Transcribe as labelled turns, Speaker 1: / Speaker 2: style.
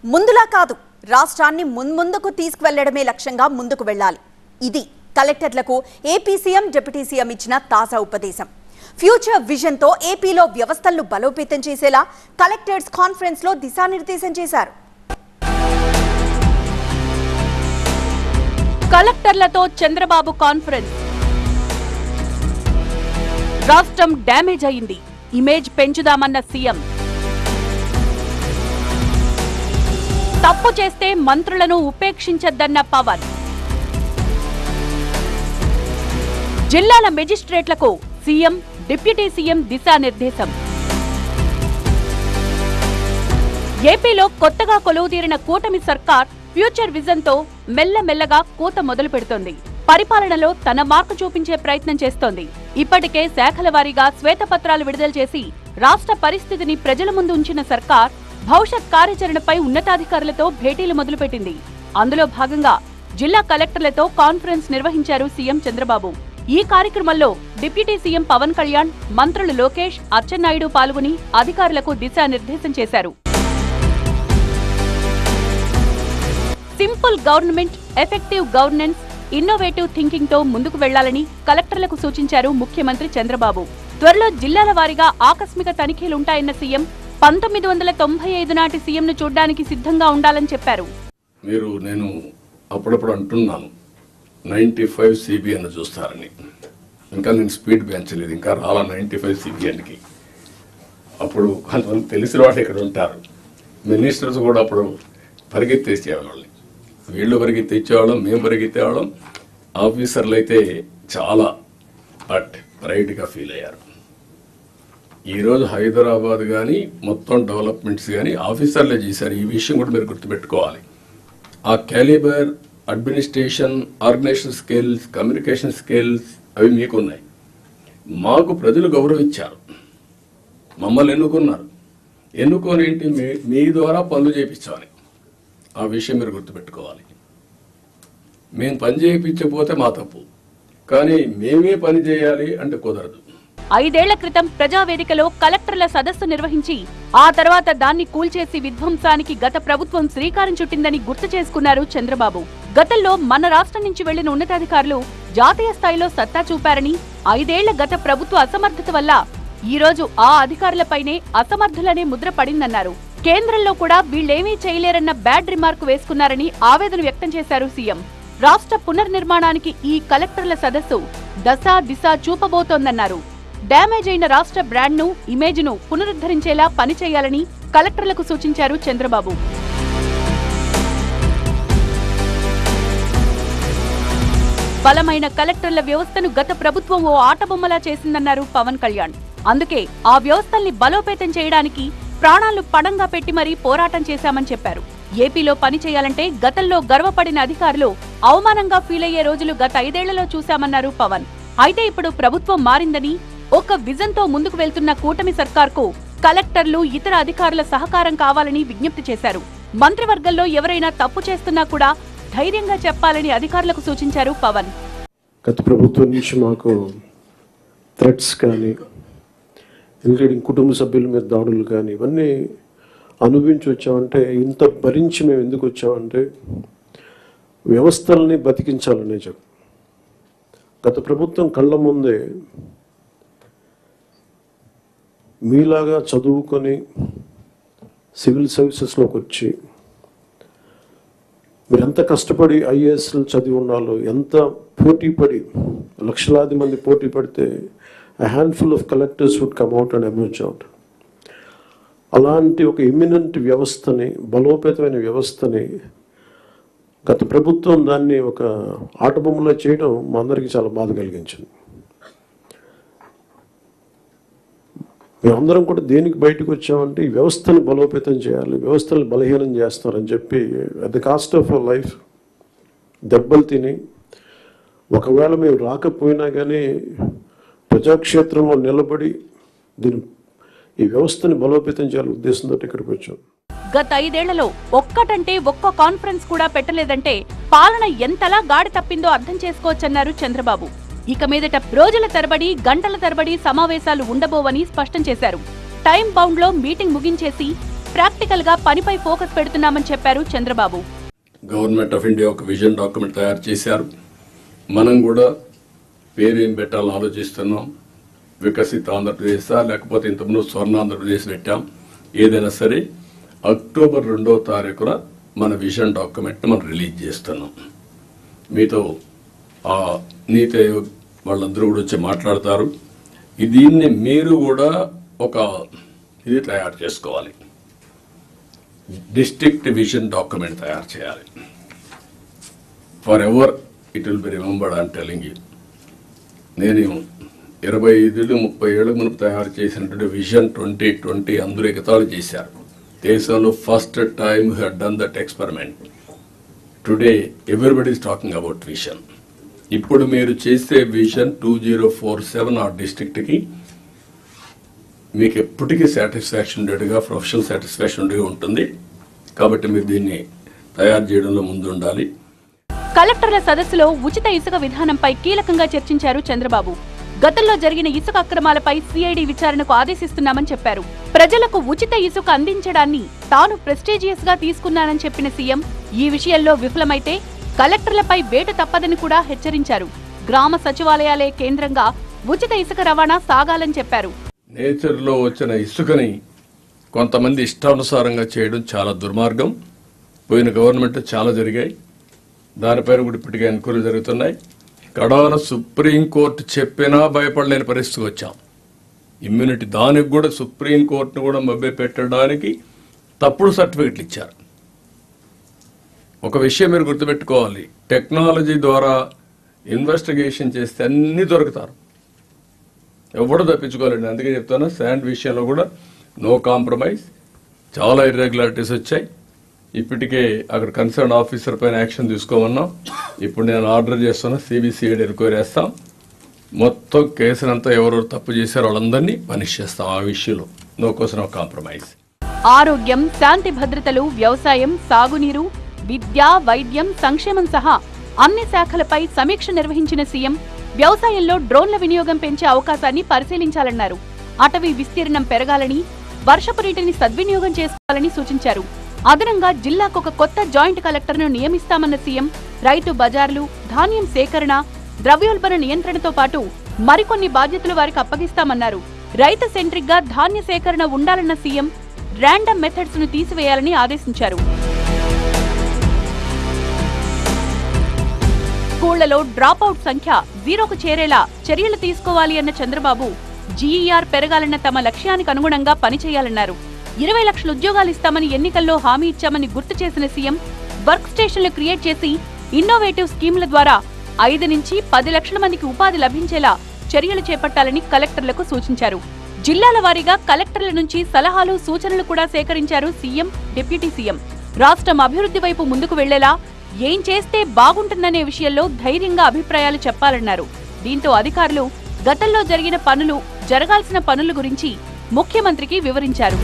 Speaker 1: ముందులా కాదు, రాష్ట్రాన్ని ముందుకు తీసుకువెళ్లడమే లక్ష్యంగా ముందుకు వెళ్ళాలి. ఇది కలెక్టర్లకు ఏపీ సీఎం, డిప్యూటీ సీఎం ఇచ్చిన తాజా ఉపదేశం. ఫ్యూచర్ విజన్ తో ఏపీలో వ్యవస్థలను బలోపేతం చేసేలా కలెక్టర్స్ కాన్ఫరెన్స్ లో దిశానిర్దేశం చేశారు.
Speaker 2: కలెక్టర్లతో చంద్రబాబు కాన్ఫరెన్స్. రాష్ట్రం డ్యామేజ్ అయింది, ఇమేజ్ పెంచుదామన్న సీఎం. తప్పు చేస్తే మంత్రులను ఉపేక్షించద్దన్న పవన్. జిల్లాల మెజిస్ట్రేట్లకు సీఎం, డిప్యూటీ సీఎం దిశానిర్దేశం. ఏపీలో కొత్తగా కొలువుదీరిన కూటమి సర్కార్ ఫ్యూచర్ విజన్ తో మెల్లమెల్లగా కూత మొదలు పెడుతోంది. పరిపాలనలో తన మార్కు చూపించే ప్రయత్నం చేస్తోంది. ఇప్పటికే శాఖల వారీగా శ్వేతపత్రాలు విడుదల చేసి రాష్ట్ర పరిస్థితిని ప్రజల ముందు ఉంచిన సర్కార్ భవిష్యత్ కార్యాచరణపై ఉన్నతాధికారులతో భేటీలు మొదలుపెట్టింది. అందులో భాగంగా జిల్లా కలెక్టర్లతో కాన్ఫరెన్స్ నిర్వహించారు సీఎం చంద్రబాబు. ఈ కార్యక్రమంలో డిప్యూటీ సీఎం పవన్ కళ్యాణ్, మంత్రులు లోకేష్, అచ్చెన్నాయుడు పాల్గొని అధికారులకు దిశానిర్దేశం చేశారు. Simple government, effective governance, innovative thinking తో ముందుకు వెళ్లాలని కలెక్టర్లకు సూచించారు ముఖ్యమంత్రి చంద్రబాబు. త్వరలో జిల్లాల వారీగా ఆకస్మిక తనిఖీలుంటాయన్న సీఎం 1995 నాటి సీఎంను చూడ్డానికి సిద్ధంగా ఉండాలని చెప్పారు.
Speaker 3: నేను అప్పుడప్పుడు అంటున్నాను 95 సిబిఎన్ చూస్తారని. ఇంకా నేను స్పీడ్ పెంచలేదు, ఇంకా రాలా 95 సిబిఎన్కి. అప్పుడు కొంతమంది తెలిసిన వాళ్ళు ఇక్కడ ఉంటారు. మినిస్టర్స్ కూడా అప్పుడు పరిగెత్తేసేవాళ్ళని, వీళ్ళు పరిగెత్తేవాళ్ళం, మేము పరిగెత్తేవాళ్ళం. ఆఫీసర్లు అయితే చాలా ప్రైడ్గా ఫీల్ అయ్యారు. ఈరోజు హైదరాబాద్ కానీ మొత్తం డెవలప్మెంట్స్ కానీ ఆఫీసర్లే చేశారు. ఈ విషయం కూడా మీరు గుర్తుపెట్టుకోవాలి. ఆ calibre, administration, organisation skills, communication skills అవి మీకున్నాయి. మాకు ప్రజలు గౌరవించారు, మమ్మల్ని ఎన్నుకున్నారు. ఎన్నుకొని ఏంటి, మీ ద్వారా పనులు చేయించాలి. ఆ విషయం మీరు గుర్తుపెట్టుకోవాలి. మేము పని చేయించకపోతే మా తప్పు, కానీ మేమే పని చేయాలి అంటే కుదరదు.
Speaker 2: 5 ఏళ్ల క్రితం ప్రజావేదికలో కలెక్టర్ల సదస్సు నిర్వహించి ఆ తర్వాత దాన్ని కూల్చేసి విధ్వంసానికి గత ప్రభుత్వం శ్రీకారం చుట్టిందని గుర్తు చేసుకున్నారు చంద్రబాబు. గతంలో మన రాష్ట్రం నుంచి వెళ్లిన ఉన్నతాధికారులు జాతీయ స్థాయిలో సత్తా చూపారని, 5 ఏళ్ల గత ప్రభుత్వ అసమర్థత వల్ల ఈ రోజు ఆ అధికారులపైనే అసమర్థులనే ముద్ర పడిందన్నారు. కేంద్రంలో కూడా వీళ్లేమీ చేయలేరన్న బ్యాడ్ రిమార్క్ వేసుకున్నారని ఆవేదన వ్యక్తం చేశారు సీఎం. రాష్ట్ర పునర్నిర్మాణానికి ఈ కలెక్టర్ల సదస్సు దశ దిశ చూపబోతోందన్నారు. డ్యామేజ్ అయిన రాష్ట్ర బ్రాండ్ను, ఇమేజ్ను పునరుద్ధరించేలా పనిచేయాలని కలెక్టర్లకు సూచించారు చంద్రబాబు. బలమైన కలెక్టర్ల వ్యవస్థను గత ప్రభుత్వం ఓ ఆటబొమ్మలా చేసిందన్నారు పవన్ కళ్యాణ్. అందుకే ఆ వ్యవస్థల్ని బలోపేతం చేయడానికి ప్రాణాలు పణంగా పెట్టి మరీ పోరాటం చేశామని చెప్పారు. ఏపీలో పని చేయాలంటే గతంలో గర్వపడిన అధికారులు అవమానంగా ఫీల్ అయ్యే రోజులు గత 5 ఏళ్లలో చూశామన్నారు పవన్. అయితే ఇప్పుడు ప్రభుత్వం మారిందని, ఒక విజన్ తో ముందుకు వెళ్తున్న కూటమి సర్కార్కు కలెక్టర్లు, ఇతర అధికారుల సహకారం కావాలని విజ్ఞప్తి చేశారు. మంత్రివర్గంలో ఎవరైనా తప్పు చేస్తున్నా కూడా ధైర్యంగా చెప్పాలని అధికారులకు సూచించారు పవన్.
Speaker 4: గత ప్రభుత్వం నుంచి మాకు థ్రెట్స్ కానీ, ఇంక్లూడింగ్ కుటుంబ సభ్యుల మీద దాడులు కానీ ఇవన్నీ అనుభవించి వచ్చామంటే, ఇంత భరించి మేము ఎందుకు వచ్చామంటే వ్యవస్థల్ని బతికించాలనే చెప్పు. గత ప్రభుత్వం కళ్ళ ముందే మీలాగా చదువుకొని సివిల్ సర్వీసెస్లోకి వచ్చి మీరు ఎంత కష్టపడి ఐఏఎస్లు చదివి ఉండాలో, ఎంత పోటీ పడి, లక్షలాది మంది పోటీ పడితే a handful of collectors would come out and emerge out. అలాంటి ఒక ఎమినెంట్ వ్యవస్థని, బలోపేతమైన వ్యవస్థని గత ప్రభుత్వం దాన్ని ఒక ఆటబొమ్మలో చేయడం మా అందరికీ చాలా బాధ కలిగించింది. మేమందరం కూడా దేనికి బయటకు వచ్చామంటే ఈ వ్యవస్థని బలోపేతం చేయాలి, వ్యవస్థని బలహీనం చేస్తారని చెప్పి at the cost of our life దెబ్బలు తిని, ఒకవేళ మేము రాకపోయినా కానీ ప్రజాక్షేత్రంలో నిలబడి ఈ వ్యవస్థని బలోపేతం చేయాలని ఉద్దేశంతో ఇక్కడికి వచ్చాం.
Speaker 2: గత 5 ఏళ్లలో ఒక్కటంటే ఒక్క కాన్ఫరెన్స్ కూడా పెట్టలేదంటే పాలన ఎంతలా గాడి తప్పిందో అర్థం చేసుకోవచ్చన్నారు చంద్రబాబు. ఇక మీదట రోజుల తరబడి, గంటల తరబడి సమావేశాలు ఉండబోవని స్పష్టం చేశారు. టైం బౌండ్ లో మీటింగ్ ముగించేసి ప్రాక్టికల్ గా పనిపై ఫోకస్ పెడుతున్నామని చెప్పారు చంద్రబాబు.
Speaker 3: గవర్నమెంట్ ఆఫ్ ఇండియా ఒక విజన్ డాక్యుమెంట్ తయారు చేశారు. మనం కూడా పేరేం పెట్టాలని ఆలోచిస్తున్నాం. వికసిత ఆంధ్రప్రదేశ్ లేకపోతే ఇంతకుముందు స్వర్ణ ఆంధ్రప్రదేశ్ పెట్టాం. ఏదైనా సరే అక్టోబర్ 2వ తారీఖున మన విజన్ డాక్యుమెంట్ మనం రిలీజ్ చేస్తున్నాం. మీతో ఆ నీతి ఆయోగ్ వాళ్ళందరూ కూడా వచ్చి మాట్లాడతారు. దీన్ని మీరు కూడా ఒక ఇది తయారు చేసుకోవాలి. డిస్ట్రిక్ట్ విజన్ డాక్యుమెంట్ తయారు చేయాలి. For ever it will be remembered. I'm telling you, నేను 25-30 ఏళ్ళ మునుపు తయారు చేసినటువంటి విజన్ 2020 అందరూ ఎగతాళి చేశారు. దేశంలో first time you had done that experiment. Today everybody is talking about vision. ఇప్పుడు మీరు చేసే విజన్ 2047 ఆ డిస్ట్రిక్ట్కి మీకు ఎప్పటికీ సాటిస్ఫాక్షన్ ఉండేట్టుగా, ప్రొఫెషనల్ సాటిస్ఫాక్షన్ ఉండేగా ఉంటుంది. కాబట్టి మీరు దీన్ని తయారు చేయడంలో ముందు ఉండాలి.
Speaker 2: కలెక్టర్ల సదస్సులో ఉచిత ఇసుక విధానంపై కీలకంగా చర్చించారు చంద్రబాబు. గతంలో జరిగిన ఇసుక అక్రమాలపై సిఐడి విచారణకు ఆదేశిస్తున్నామని చెప్పారు. ప్రజలకు ఉచిత ఇసుక అందించడాన్ని తాను ప్రెస్టీజియస్ గా తీసుకున్నానని చెప్పిన సీఎం ఈ విషయంలో విఫలమైతే కలెక్టర్లపై వేటు తప్పదని కూడా హెచ్చరించారు. గ్రామ సచివాలయాలే కేంద్రంగా ఉచిత ఇసుక రవాణా సాగాలని చెప్పారు.
Speaker 3: నేచర్లో వచ్చిన ఇసుకని కొంతమంది ఇష్టానుసారంగా చేయడం చాలా దుర్మార్గం. పోయిన గవర్నమెంట్ చాలా జరిగాయి. దానిపైన కూడా ఇప్పటికే ఎన్క్వైరీలు జరుగుతున్నాయి. కడాన సుప్రీంకోర్టు చెప్పినా భయపడలేని పరిస్థితికి వచ్చాం. ఇమ్యూనిటీ దానికి కూడా సుప్రీంకోర్టును కూడా మభ్య పెట్టడానికి తప్పుడు సర్టిఫికెట్లు ఇచ్చారు. ఒక విషయం మీరు గుర్తుపెట్టుకోవాలి, టెక్నాలజీ ద్వారా ఇన్వెస్టిగేషన్ చేస్తే అన్నీ దొరుకుతారు, ఎవడో తప్పించుకోవాలండి. అందుకే చెప్తాను, శాండ్ విషయంలో కూడా నో కాంప్రమైజ్. చాలా ఇర్రెగ్యులారిటీస్ వచ్చాయి. ఇప్పటికే అక్కడ కన్సర్న్ ఆఫీసర్ పైన యాక్షన్ తీసుకోమన్నాం. ఇప్పుడు నేను ఆర్డర్ చేస్తున్నా, సిబిసిఐడి ఎంక్వైరీ చేస్తాం. మొత్తం కేసునంతా ఎవరెవరు తప్పు చేశారో వాళ్ళందరినీ పనిష్ చేస్తాం. ఆ విషయంలో నో క్వశ్చన్ ఆఫ్ కాంప్రమైజ్.
Speaker 2: ఆరోగ్యం, శాంతి భద్రతలు, వ్యవసాయం, సాగునీరు, విద్య, వైద్యం, సంక్షేమం సహా అన్ని శాఖలపై సమీక్ష నిర్వహించిన సీఎం వ్యవసాయంలో డ్రోన్ల వినియోగం పెంచే అవకాశాన్ని పరిశీలించాలన్నారు. అటవీ విస్తీర్ణం పెరగాలని, వర్షపు నీటిని సద్వినియోగం చేసుకోవాలని సూచించారు. అదనంగా జిల్లాకు ఒక కొత్త జాయింట్ కలెక్టర్ను నియమిస్తామన్న సీఎం రైతు బజార్లు, ధాన్యం సేకరణ, ద్రవ్యోల్బణ నియంత్రణతో పాటు మరికొన్ని బాధ్యతలు వారికి అప్పగిస్తామన్నారు. రైతు సెంట్రిక్ గా ధాన్య సేకరణ ఉండాలన్న సీఎం ర్యాండమ్ మెథడ్స్ ను తీసివేయాలని ఆదేశించారు. స్కూళ్లలో డ్రాపౌట్ సంఖ్య 0కు చేరేలా చర్యలు తీసుకోవాలి అన్న చంద్రబాబు జీఈఆర్ పెరగాలన్న తమ లక్ష్యానికి అనుగుణంగా పనిచేయాలన్నారు. 20 లక్షల ఉద్యోగాలు ఇస్తామని ఎన్నికల్లో హామీ ఇచ్చామని గుర్తు చేసిన సీఎం వర్క్ స్టేషన్లు క్రియేట్ చేసి ఇన్నోవేటివ్ స్కీముల ద్వారా 5 నుంచి 10 లక్షల మందికి ఉపాధి లభించేలా చర్యలు చేపట్టాలని కలెక్టర్లకు సూచించారు. జిల్లాల వారీగా కలెక్టర్ల నుంచి సలహాలు, సూచనలు కూడా సేకరించారు సీఎం, డిప్యూటీ సీఎం. రాష్ట్రం అభివృద్ధి వైపు ముందుకు వెళ్లేలా ఏం చేస్తే బాగుంటుందనే విషయంలో ధైర్యంగా అభిప్రాయాలు చెప్పాలన్నారు. దీంతో అధికారులు గతంలో జరిగిన పనులు, జరగాల్సిన పనుల గురించి ముఖ్యమంత్రికి వివరించారు.